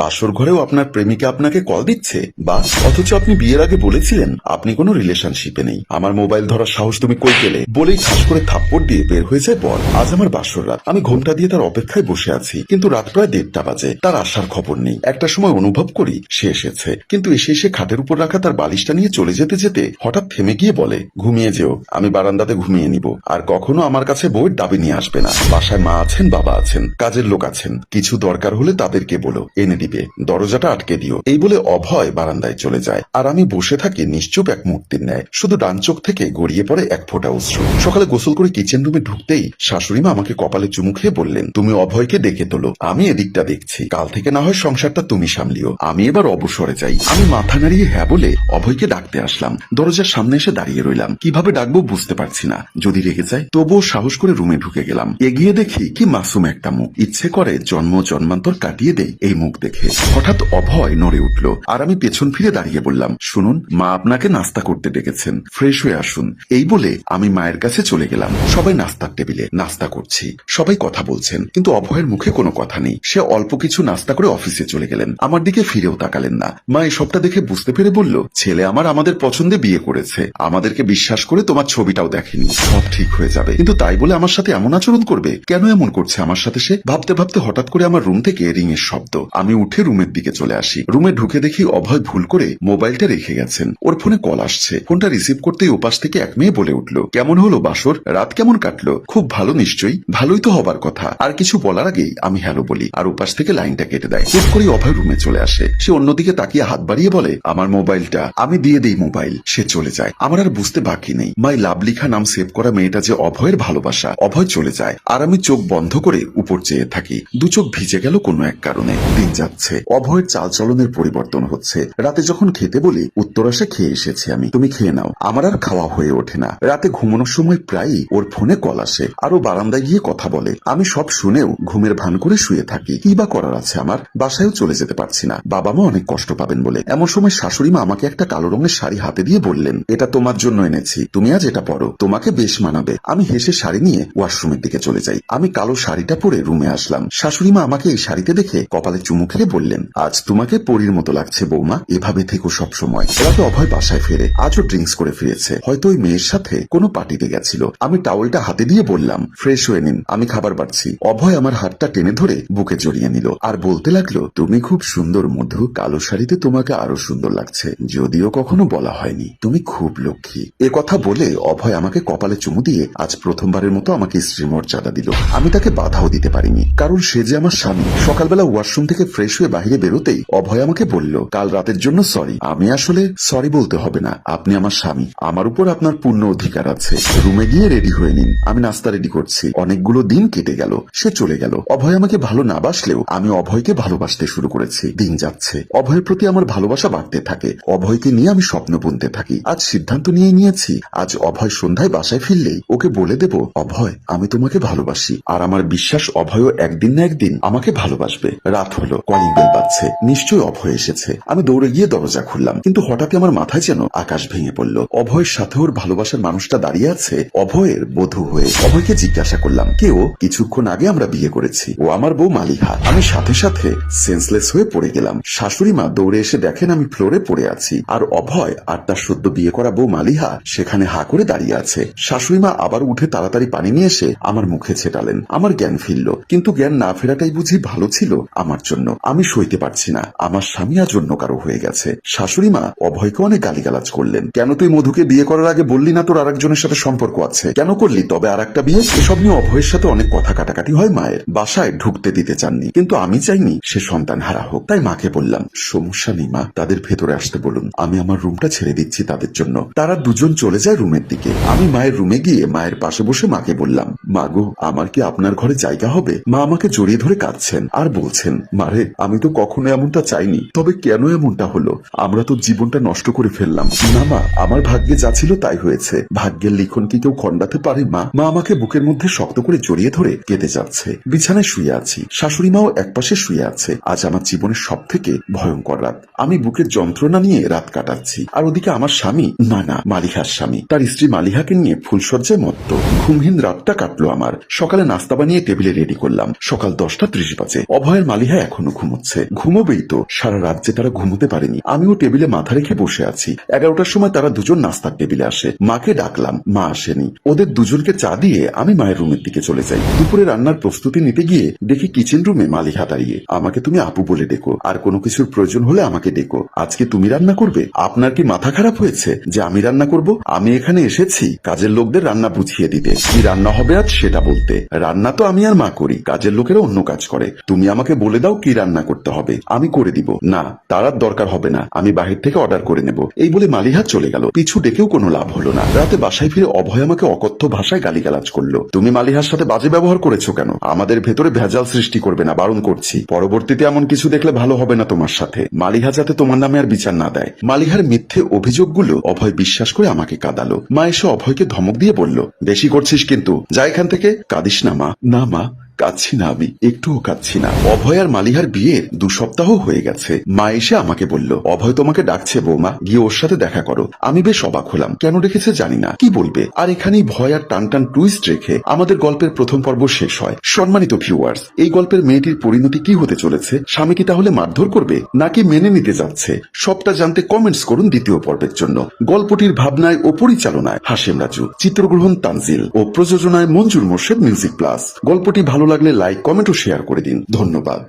বাসর ঘরেও আপনার প্রেমিকা আপনাকে কল দিচ্ছে, বা অথচ আপনি বিয়ের আগে বলেছিলেন আপনি কোনো রিলেশনশিপে নেই। আমার মোবাইল ধরার সাহস তুমি কই পেলে? বলেই ঠাস করে থাপ্পড় দিয়ে বের হয়ে যায় বর। আজ আমার বাসর রাত, আমি ঘোমটা দিয়ে তার অপেক্ষায় বসে আছি, কিন্তু রাত প্রায় 1:30 বাজে, তার আসার খবর নেই। একটা সময় অনুভব করি সে এসেছে, কিন্তু এসে খাটের উপর রাখা তার বালিশটা নিয়ে চলে যেতে যেতে হঠাৎ থেমে গিয়ে বলে, ঘুমিয়ে যেও, আমি বারান্দাতে ঘুমিয়ে নিব, আর কখনো আমার কাছে বউয়ের দাবি নিয়ে আসবে না। বাসায় মা আছেন, বাবা আছেন, কাজের লোক আছেন, কিছু দরকার হলে তাদেরকে বলো, এনে দিবে, দরজাটা আটকে দিও। এই বলে অভয় বারান্দায় চলে যায়, আর আমি বসে থাকি নিশ্চুপ এক মূর্তির ন্যায়। শুধু ডান চোখ থেকে গড়িয়ে পড়ে এক ফোঁটা অশ্রু। সকালে গোসল করে কিচেন রুমে ঢুকতেই শাশুড়িমা আমাকে কপালে চুমু খেয়ে বললেন, তুমি অভয়কে ডেকে তোলো, আমি এদিকটা দেখছি, কাল থেকে না হয় সংসারটা তুমি সামলিও, আমি এবার অবসরে যাই। আমি মাথা নাড়িয়ে হ্যাঁ বলে অভয়কে ডাকতে আসলাম। দরজার সামনে এসে দাঁড়িয়ে রইলাম, কিভাবে ডাকবো বুঝতে পারছি না, যদি রেগে যায়। তবুও সাহস করে রুমে ঢুকে গেলাম। এগিয়ে দেখি কি মাসুম একটা মুখ, ইচ্ছে করে জন্ম জন্মান্তর কাটিয়ে দেই এই মুখ দেখে। হঠাৎ অভয় নড়ে উঠল, আর আমি পেছন ফিরে দাঁড়িয়ে বললাম, শুনুন, মা আপনাকে নাস্তা করতে ডেকেছেন, ফ্রেশ হয়ে আসুন। এই বলে আমি মায়ের কাছে চলে গেলাম। সবাই নাস্তার টেবিলে নাস্তা করছি, সবাই কথা বলছেন, কিন্তু অভয়ের মুখে কোনো কথা নেই। সে অল্প কিছু নাস্তা করে অফিসে চলে গেলেন, আমার দিকে ফিরেও তাকালেন না। মা এসবটা দেখে বুঝতে পেরে বলল, ছেলে আমার আমাদের পছন্দে বিয়ে করেছে, আমাদেরকে বিশ্বাস করে তোমার ছবিটাও দেখেনি, সব ঠিক হয়ে যাবে। কিন্তু তাই বলে আমার সাথে এমন আচরণ করবে? কেন এমন করছে আমার সাথে সে? ভাবতে ভাবতে হঠাৎ করে আমার রুম থেকে রিং এর শব্দ। আমি উঠে রুমের দিকে চলে আসি। রুমে ঢুকে দেখি অভয় ভুল করে মোবাইলটা রেখে গেছেন। ওর ফোনে কল আসছে। ফোনটা রিসিভ করতেই ওপাশ থেকে এক মেয়ে বলে উঠল, কেমন হলো বাসর, রাত কেমন কাটলো? খুব ভালো নিশ্চয়ই, ভালোই তো হবার কথা। আর কিছু বলার আগেই আমি হ্যালো বলি, আর ওপাশ থেকে লাইনটা কেটে দেয়। হুট করে অভয় রুমে চলে আসে। সে অন্যদিকে তাকিয়ে হাত বাড়িয়ে বলে, আমার মোবাইলটা। আমি দিয়ে দেই মোবাইল। সে চলে যায়। আমার আর বুঝতে বাকি নেই মাই লাভ লিখা নাম সেভ করা মেয়েটা যে অভয়ের ভালোবাসা। অভয় চলে যায়, আর আমি চোখ বন্ধ করে উপর চেয়ে থাকি। দু চোখ ভিজে গেল কোনো এক কারণে। দিন যাচ্ছে, অভয়ের চালচলনের পরিবর্তন হচ্ছে। রাতে যখন খেতে বলি, উত্তর আসে, খেয়ে এসেছি আমি, তুমি খেয়ে নাও। আমার আর খাওয়া হয়ে ওঠে না। রাতে ঘুমানোর সময় প্রায়ই ওর ফোনে কল আসে, আরো বারান্দায় গিয়ে কথা বলে। আমি সব শুনেও ঘুমের ভান করে শুয়ে থাকি। কি বা করার আছে আমার? বাসায়ও চলে যেতে পারছি না, বাবা মা অনেক কষ্ট পাবেন বলে। এমন সময় শাশুড়ি মা আমাকে একটা কালো রঙের শাড়ি হাতে দিয়ে বললেন, এটা তোমার জন্য এনেছি, তুমি আজ এটা পরো, তোমাকে বেশ মানাবে। আমি হেসে শাড়ি নিয়ে ওয়াশরুমের দিকে চলে যাই। আমি কালো শাড়িটা পরে রুমে আসলাম। শাশুড়ি মা আমাকে এই শাড়িতে দেখে কপালে চুমু খেয়ে বললেন, আজ তোমাকে পরীর মতো লাগছে বৌমা, এভাবে থেকো সব সময়। রাতে অভয় বাসায় ফেরে। আজও ড্রিঙ্কস করে ফিরেছে, হয়তো ওই মেয়ের সাথে কোনো পার্টিতে গেছিল। আমি টাওয়েলটা হাতে দিয়ে বললাম, ফ্রেশ হয়ে নিন, আমি খাবার বাড়ছি। অভয় আমার হাতটা টেনে ধরে বুকে জড়িয়ে নিল, আর বলতে লাগলো, তুমি খুব সুন্দর মধু, কালো শাড়িতে তোমাকে আরো সুন্দর লাগছে, যদিও কখনো বলা হয়নি, তুমি খুব লক্ষ্মী। এ কথা বলে অভয় আমাকে কপালে চুমু দিয়ে আজ প্রথমবারের মতো আমাকে স্ত্রী মর্যাদা দিল। আমি তাকে বাধাও দিতে পারিনি, কারণ সে যে আমার স্বামী। সকালবেলা ওয়াশরুম থেকে ফ্রেশ হয়ে বাহিরে বেরোতেই অভয় আমাকে বলল, কাল রাতের জন্য সরি। আমি আসলে সরি বলতে হবে না, আপনি আমার স্বামী, আমার উপর আপনার পূর্ণ অধিকার আছে। রুমে গিয়ে রেডি হয়ে নিন, আমি নাস্তা রেডি করছি। অনেকগুলো দিন কেটে গেল, সে চলে গেল। অভয় আমাকে ভালো না বাসলেও আমি অভয়কে ভালোবাসতে শুরু করেছি। দিন যাচ্ছে, অভয়ের প্রতি আমার ভালোবাসা বাড়তে থাকে। অভয়কে নিয়ে আমি স্বপ্ন বুনতে থাকি। আজ সিদ্ধান্ত নিয়ে নিয়েছি, আজ অভয় সন্ধ্যায় বাসায় ফিরলেই ওকে বলে দেব, অভয়, আমি তোমাকে ভালোবাসি। আর আমার বিশ্বাস অভয়ও একদিন না একদিন আমাকে ভালোবাসবে। রাত হলো, কলিং বেল বাজছে, নিশ্চয়ই অভয় এসেছে। আমি দৌড়ে গিয়ে দরজা খুললাম, কিন্তু হঠাৎই আমার মাথায় যেন আকাশ ভেঙে পড়ল। অভয়ের সাথে ওর ভালোবাসার মানুষটা দাঁড়িয়ে আছে অভয়ের বধূ হয়ে। অভয়কে জিজ্ঞাসা করলাম, কেউ? কিছুক্ষণ আগে আমরা বিয়ে করেছি, ও আমার বউ মালিহা। আমি সাথে সাথে সেন্সলেস হয়ে পড়ে গেলাম। শাশুড়ি মা দৌড়ে এসে দেখেন আমি ফ্লোরে পড়ে আছি, আর অভয় আর তার সদ্য বিয়ে করা বউ মালিহা সেখানে হা করে দাঁড়িয়ে আছে। শাশুড়ি মা আবার উঠে তাড়াতাড়ি পানি নিয়ে এসে আমার মুখে ছেটালেন। আমার জ্ঞান ফিরল, কিন্তু জ্ঞান না ফেরাটাই বুঝি ভালো ছিল আমার জন্য। আমি সইতে পারছি না, আমার স্বামী আজ অন্য কারো হয়ে গেছে। শাশুড়ি মা অভয়কে অনেক গালিগালাজ করলেন। কেন তুই মধুকে বিয়ে করার আগে বললি না তোর আরেকজনের সাথে সম্পর্ক আছে? কেন করলি তবে আর একটা বিয়ে? এসব নিয়ে অভয়ের সাথে অনেক কথা কাটাকাটি হয় মায়ের। বাসায় ঢুকতে দিতে চাননি, কিন্তু আমি চাইনি সে সন্তান হারা হোক। তাই মাকে বললাম, সমস্যা নেই মা, তাদের ভেতরে আসতে বলুন, আমি আমার রুমটা ছেড়ে দিচ্ছি তাদের জন্য। তারা দুজন চলে যায় রুমের দিকে। আমি মায়ের রুমে গিয়ে মায়ের পাশে বসে মাকে বললাম, মা গো, আমার কি আপনার ঘরে জায়গা হবে? মা আমাকে জড়িয়ে ধরে কাঁদছেন আর বলছেন, মারে, আমি তো কখনো এমনটা চাইনি, তবে কেন এমনটা হলো? আমরা তো জীবনটা নষ্ট করে ফেললাম। না মা, আমার ভাগ্যে যা ছিল তাই হয়েছে। ভাগ্যের লিখন কি কেউ খণ্ডাতে পারে মা? মা আমাকে বুকের মধ্যে শক্ত করে জড়িয়ে ধরে কেঁদে যাচ্ছে। বিছানায় শুয়ে আছি, শাশুড়ি মাও একপাশে শুয়ে আছে। আজ আমার জীবনের সব থেকে ভয়ঙ্কর রাত। আমি বুকের যন্ত্রণা নিয়ে রাত কাটাচ্ছি, আর ওদিকে আমার স্বামী, না মালিহার স্বামী, তার স্ত্রী মালিহাকে নিয়ে ফুলসজ্জায় মত্ত। ঘুমহীন রাতটা কাটলো আমার। সকালে নাস্তা বানিয়ে টেবিলে রেডি করলাম। সকাল 10:30 বাজে। অভয়ের মালিহা এখনো ঘুমোচ্ছে। ঘুমোবেই তো, সারা রাত যে তারা ঘুমোতে পারেনি। আমিও টেবিলে মাথা রেখে বসে আছি। 11টার সময় তারা দুজন নাস্তার টেবিলে আসে। মাকে ডাকলাম, মা আসেনি। ওদের দুজনকে চা দিয়ে আমি মায়ের রুমের দিকে চলে যাই। দুপুরে রান্নার প্রস্তুতি নিতে গিয়ে দেখি কিচেন রুমে মালিহা দাঁড়িয়ে। আমাকে তুমি আপু বলে ডেকো, আর কোনো কিছুর প্রয়োজন হলে আমাকে ডেকো। আজকে তুমি রান্না করবে? আপনার কি মাথা খারাপ হয়েছে যে আমি রান্না করব? আমি এখানে এসেছি কাজের লোকদের রান্না বুঝিয়ে দিতে। কি রান্না হবে আজ সেটা বলতে। রান্না তো আমি আর মা করি, কাজের লোকেরা অন্য কাজ করে। তুমি আমাকে বলে দাও কি রান্না করতে হবে, আমি করে দিব। না, তার আর দরকার হবে না, আমি বাহির থেকে অর্ডার করে নেব। এই বলে মালিহা চলে গেল। পিছু ডেকেও কোনো লাভ হলো না। রাতে বাসায় ফিরে অভয় আমাকে অকথ্য ভাষায় গালিগালাজ করলো। তুমি মালিহার সাথে বাজে ব্যবহার করেছো কেন? আমাদের ভেতরে ভেজাল সৃষ্টি করবে না, বারণ করছি। পরবর্তীতে এমন কিছু দেখলে ভালো হবে না তোমার সাথে। মালিহা যাতে তোমার নামে আর বিচার না দেয়। মালিহার মিথ্যে অভিযোগগুলো অভয় বিশ্বাস করে আমাকে কাঁদালো। মা এসে অভয়কে ধমক দিয়ে বলল, বেশি করছিস কিন্তু, যা এখান থেকে। কাঁদিস না মা। না মা, কাঁদছি না, আমি একটুও কাঁদছি না। অভয় আর মালিহার বিয়ের 2 সপ্তাহ হয়ে গেছে। মা এসে আমাকে বলল, অভয় তোমাকে ডাকছে বৌমা, গিয়ে ওর সাথে দেখা করো। আমি বেশ অবাক হলাম, কেন ডেকেছে জানি না, কি বলবে। আর এখানেই ভয় আর টান টান টুইস্ট রেখে আমাদের গল্পের প্রথম পর্ব শেষ হয়। সম্মানিত ভিউয়ার্স, এই গল্পের মেয়েটির পরিণতি কি হতে চলেছে? স্বামী কি তাহলে মারধর করবে নাকি মেনে নিতে যাচ্ছে? সবটা জানতে কমেন্টস করুন দ্বিতীয় পর্বের জন্য। গল্পটির ভাবনায় ও পরিচালনায় হাশেম রাজু, চিত্রগ্রহণ তানজিল ও প্রযোজনায় মঞ্জুর মোর্শেদ মিউজিক প্লাস। গল্পটি ভালো লাগলে লাইক, কমেন্ট ও শেয়ার করে দিন। ধন্যবাদ।